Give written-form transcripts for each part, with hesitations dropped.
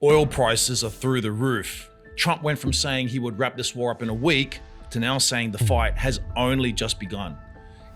Oil prices are through the roof. Trump went from saying he would wrap this war up in a week to now saying the fight has only just begun.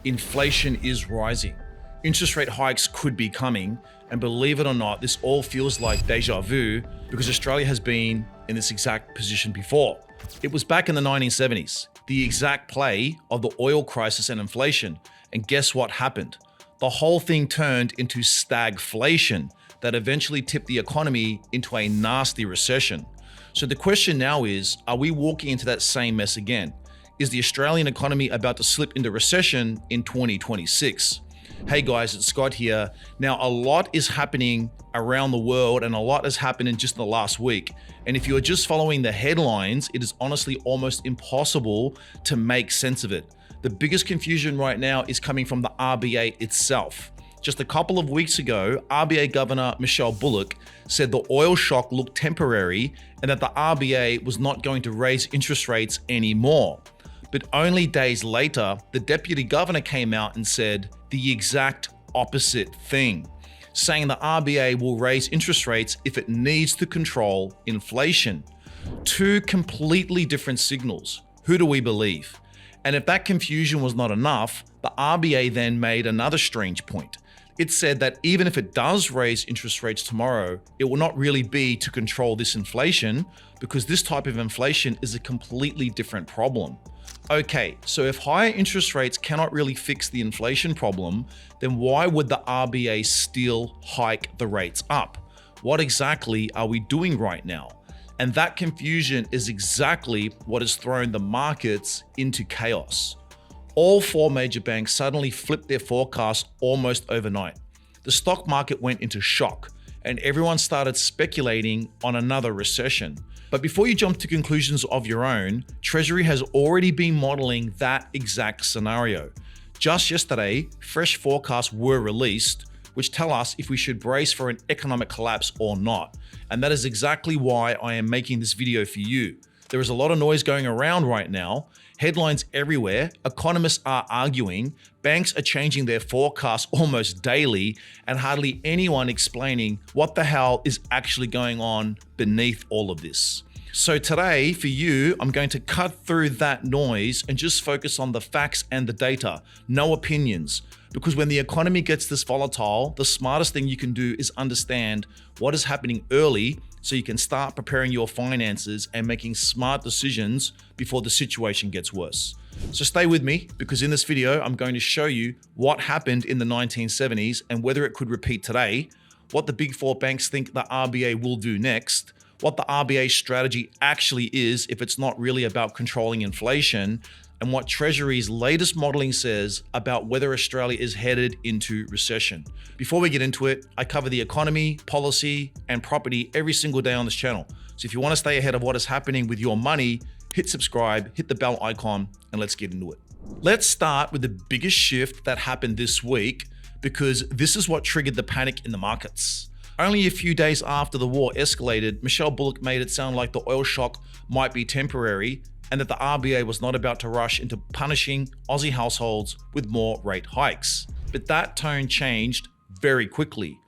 Inflation is rising. Interest rate hikes could be coming, and believe it or not, this all feels like deja vu because Australia has been in this exact position before. It was back in the 1970s, the exact play of the oil crisis and inflation, and guess what happened? The whole thing turned into stagflation that eventually tipped the economy into a nasty recession. So the question now is, are we walking into that same mess again? Is the Australian economy about to slip into recession in 2026? Hey guys, it's Scott here. Now, a lot is happening around the world and a lot has happened in just the last week. And if you're just following the headlines, it is honestly almost impossible to make sense of it. The biggest confusion right now is coming from the RBA itself. Just a couple of weeks ago, RBA Governor Michelle Bullock said the oil shock looked temporary and that the RBA was not going to raise interest rates anymore. But only days later, the Deputy Governor came out and said the exact opposite thing, saying the RBA will raise interest rates if it needs to control inflation. Two completely different signals. Who do we believe? And if that confusion was not enough, the RBA then made another strange point. It said that even if it does raise interest rates tomorrow, it will not really be to control this inflation because this type of inflation is a completely different problem. Okay, so if higher interest rates cannot really fix the inflation problem, then why would the RBA still hike the rates up? What exactly are we doing right now? And that confusion is exactly what has thrown the markets into chaos. All four major banks suddenly flipped their forecasts almost overnight. The stock market went into shock and everyone started speculating on another recession. But before you jump to conclusions of your own, Treasury has already been modeling that exact scenario. Just yesterday, fresh forecasts were released, which tell us if we should brace for an economic collapse or not. And that is exactly why I am making this video for you. There is a lot of noise going around right now, headlines everywhere, economists are arguing, banks are changing their forecasts almost daily, and hardly anyone explaining what the hell is actually going on beneath all of this. So today, for you, I'm going to cut through that noise and just focus on the facts and the data, no opinions. Because when the economy gets this volatile, the smartest thing you can do is understand what is happening early so you can start preparing your finances and making smart decisions before the situation gets worse. So stay with me because in this video, I'm going to show you what happened in the 1970s and whether it could repeat today, what the big four banks think the RBA will do next, what the RBA strategy actually is if it's not really about controlling inflation, and what Treasury's latest modeling says about whether Australia is headed into recession. Before we get into it, I cover the economy, policy, and property every single day on this channel. So if you want to stay ahead of what is happening with your money, hit subscribe, hit the bell icon, and let's get into it. Let's start with the biggest shift that happened this week because this is what triggered the panic in the markets. Only a few days after the war escalated, Michelle Bullock made it sound like the oil shock might be temporary and that the RBA was not about to rush into punishing Aussie households with more rate hikes. But that tone changed very quickly.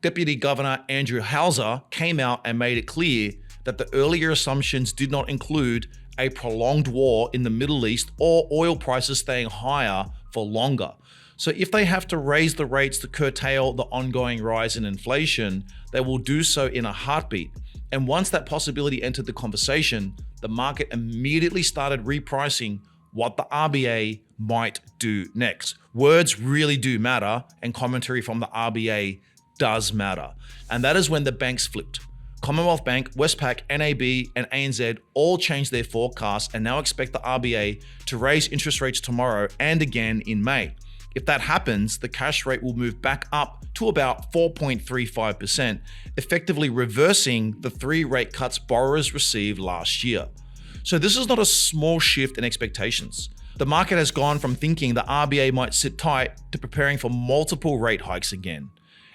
Deputy Governor Andrew Hauser came out and made it clear that the earlier assumptions did not include a prolonged war in the Middle East or oil prices staying higher for longer. So if they have to raise the rates to curtail the ongoing rise in inflation, they will do so in a heartbeat. And once that possibility entered the conversation, the market immediately started repricing what the RBA might do next. Words really do matter, and commentary from the RBA does matter. And that is when the banks flipped. Commonwealth Bank, Westpac, NAB, and ANZ all changed their forecasts and now expect the RBA to raise interest rates tomorrow and again in May. If that happens, the cash rate will move back up to about 4.35%, effectively reversing the 3 rate cuts borrowers received last year. So this is not a small shift in expectations. The market has gone from thinking the RBA might sit tight to preparing for multiple rate hikes again.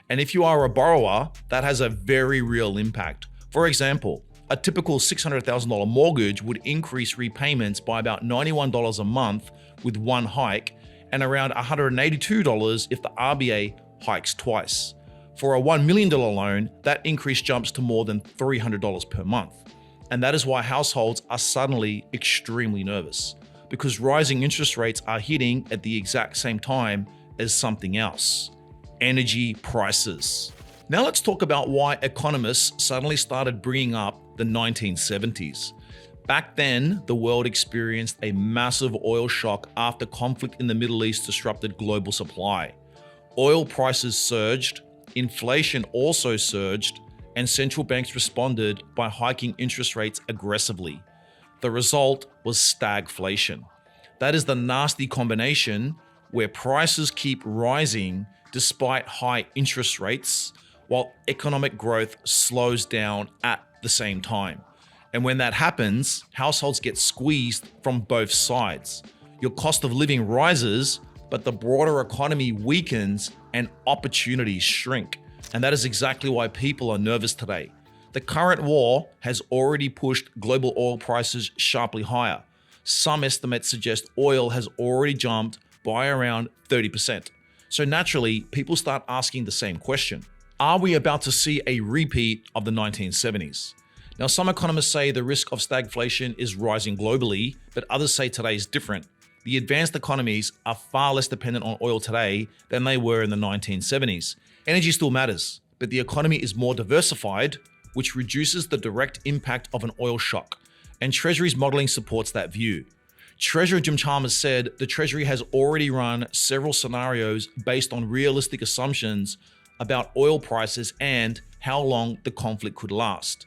And if you are a borrower, that has a very real impact. For example, a typical $600,000 mortgage would increase repayments by about $91 a month with one hike, and around $182 if the RBA hikes twice. For a $1 million loan, that increase jumps to more than $300 per month. And that is why households are suddenly extremely nervous, because rising interest rates are hitting at the exact same time as something else: energy prices. Now let's talk about why economists suddenly started bringing up the 1970s. Back then, the world experienced a massive oil shock after conflict in the Middle East disrupted global supply. Oil prices surged, inflation also surged, and central banks responded by hiking interest rates aggressively. The result was stagflation. That is the nasty combination where prices keep rising despite high interest rates, while economic growth slows down at the same time. And when that happens, households get squeezed from both sides. Your cost of living rises, but the broader economy weakens and opportunities shrink. And that is exactly why people are nervous today. The current war has already pushed global oil prices sharply higher. Some estimates suggest oil has already jumped by around 30%. So naturally, people start asking the same question. Are we about to see a repeat of the 1970s? Now, some economists say the risk of stagflation is rising globally, but others say today is different. The advanced economies are far less dependent on oil today than they were in the 1970s. Energy still matters, but the economy is more diversified, which reduces the direct impact of an oil shock. And Treasury's modeling supports that view. Treasurer Jim Chalmers said the Treasury has already run several scenarios based on realistic assumptions about oil prices and how long the conflict could last.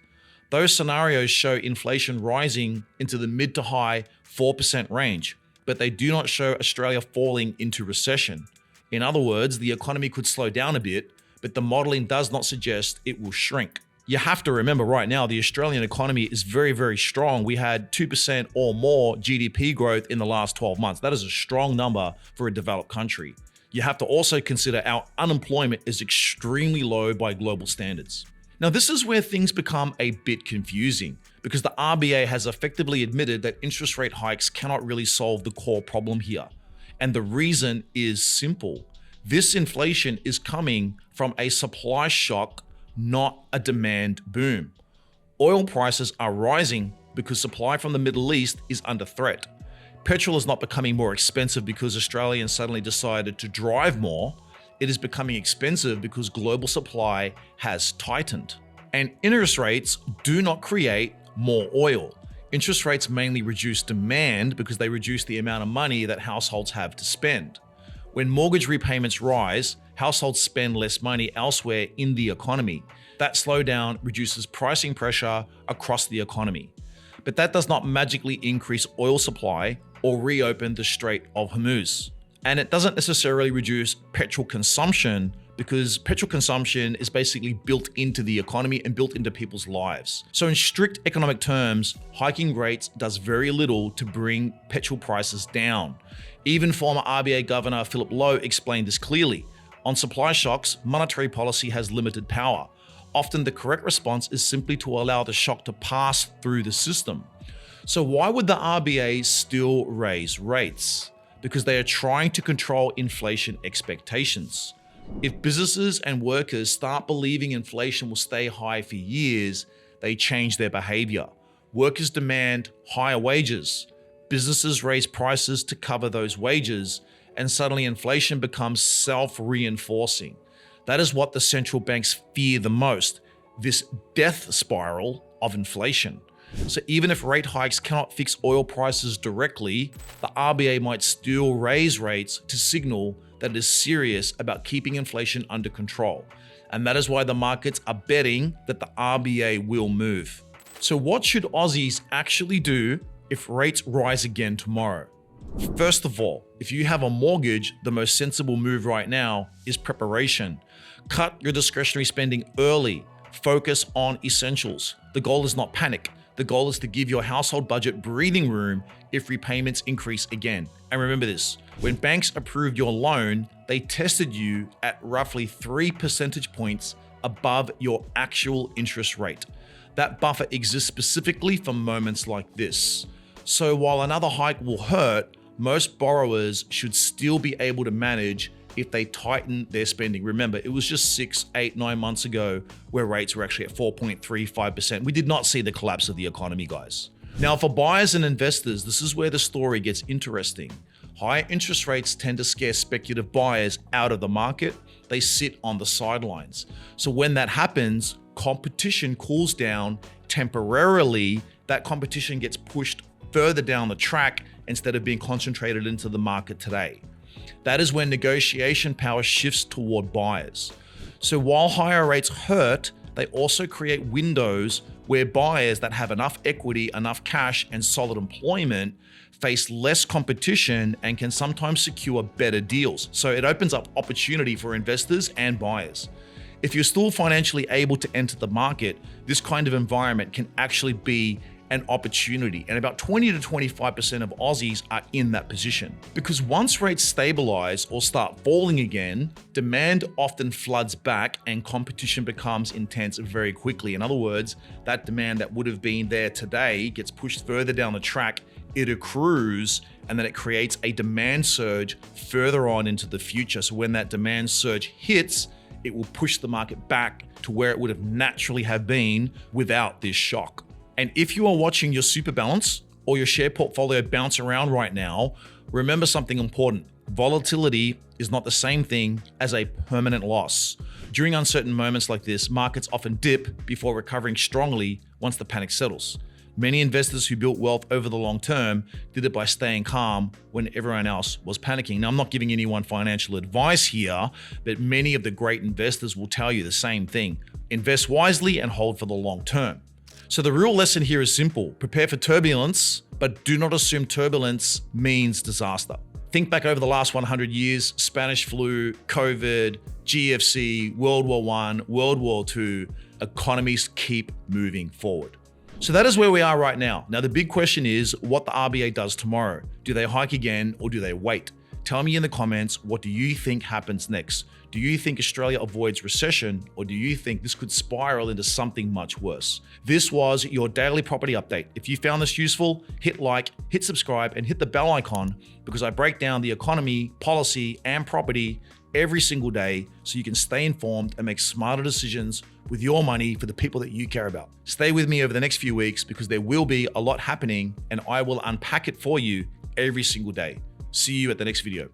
Those scenarios show inflation rising into the mid to high 4% range, but they do not show Australia falling into recession. In other words, the economy could slow down a bit, but the modeling does not suggest it will shrink. You have to remember right now, the Australian economy is very, very strong. We had 2% or more GDP growth in the last 12 months. That is a strong number for a developed country. You have to also consider our unemployment is extremely low by global standards. Now, this is where things become a bit confusing, because the RBA has effectively admitted that interest rate hikes cannot really solve the core problem here. And the reason is simple. This inflation is coming from a supply shock, not a demand boom. Oil prices are rising because supply from the Middle East is under threat. Petrol is not becoming more expensive because Australians suddenly decided to drive more. It is becoming expensive because global supply has tightened. And interest rates do not create more oil. Interest rates mainly reduce demand because they reduce the amount of money that households have to spend. When mortgage repayments rise, households spend less money elsewhere in the economy. That slowdown reduces pricing pressure across the economy. But that does not magically increase oil supply or reopen the Strait of Hormuz. And it doesn't necessarily reduce petrol consumption, because petrol consumption is basically built into the economy and built into people's lives. So in strict economic terms, hiking rates does very little to bring petrol prices down. Even former RBA Governor Philip Lowe explained this clearly. On supply shocks, monetary policy has limited power. Often the correct response is simply to allow the shock to pass through the system. So why would the RBA still raise rates? Because they are trying to control inflation expectations. If businesses and workers start believing inflation will stay high for years, they change their behavior. Workers demand higher wages. Businesses raise prices to cover those wages, and suddenly inflation becomes self-reinforcing. That is what the central banks fear the most, this death spiral of inflation. So even if rate hikes cannot fix oil prices directly, the RBA might still raise rates to signal that it is serious about keeping inflation under control. And that is why the markets are betting that the RBA will move. So what should Aussies actually do if rates rise again tomorrow? First of all, if you have a mortgage, the most sensible move right now is preparation. Cut your discretionary spending early. Focus on essentials. The goal is not panic. The goal is to give your household budget breathing room if repayments increase again. And remember this, when banks approved your loan, they tested you at roughly 3 percentage points above your actual interest rate. That buffer exists specifically for moments like this. So while another hike will hurt, most borrowers should still be able to manage if they tighten their spending. Remember, it was just 6, 8, 9 months ago where rates were actually at 4.35%. We did not see the collapse of the economy, guys. Now, for buyers and investors, this is where the story gets interesting. High interest rates tend to scare speculative buyers out of the market. They sit on the sidelines. So when that happens, competition cools down temporarily. That competition gets pushed further down the track instead of being concentrated into the market today. That is when negotiation power shifts toward buyers. So while higher rates hurt, they also create windows where buyers that have enough equity, enough cash, and solid employment face less competition and can sometimes secure better deals. So it opens up opportunity for investors and buyers. If you're still financially able to enter the market, this kind of environment can actually be an opportunity, and about 20 to 25% of Aussies are in that position. Because once rates stabilize or start falling again, demand often floods back and competition becomes intense very quickly. In other words, that demand that would have been there today gets pushed further down the track, it accrues, and then it creates a demand surge further on into the future. So when that demand surge hits, it will push the market back to where it would have naturally have been without this shock. And if you are watching your super balance or your share portfolio bounce around right now, remember something important. Volatility is not the same thing as a permanent loss. During uncertain moments like this, markets often dip before recovering strongly once the panic settles. Many investors who built wealth over the long term did it by staying calm when everyone else was panicking. Now, I'm not giving anyone financial advice here, but many of the great investors will tell you the same thing. Invest wisely and hold for the long term. So the real lesson here is simple. Prepare for turbulence, but do not assume turbulence means disaster. Think back over the last 100 years, Spanish flu, COVID, GFC, World War I, World War II, economies keep moving forward. So that is where we are right now. Now, the big question is what the RBA does tomorrow. Do they hike again or do they wait? Tell me in the comments, what do you think happens next? Do you think Australia avoids recession, or do you think this could spiral into something much worse? This was your daily property update. If you found this useful, hit like, hit subscribe, and hit the bell icon, because I break down the economy, policy, and property every single day so you can stay informed and make smarter decisions with your money for the people that you care about. Stay with me over the next few weeks because there will be a lot happening and I will unpack it for you every single day. See you at the next video.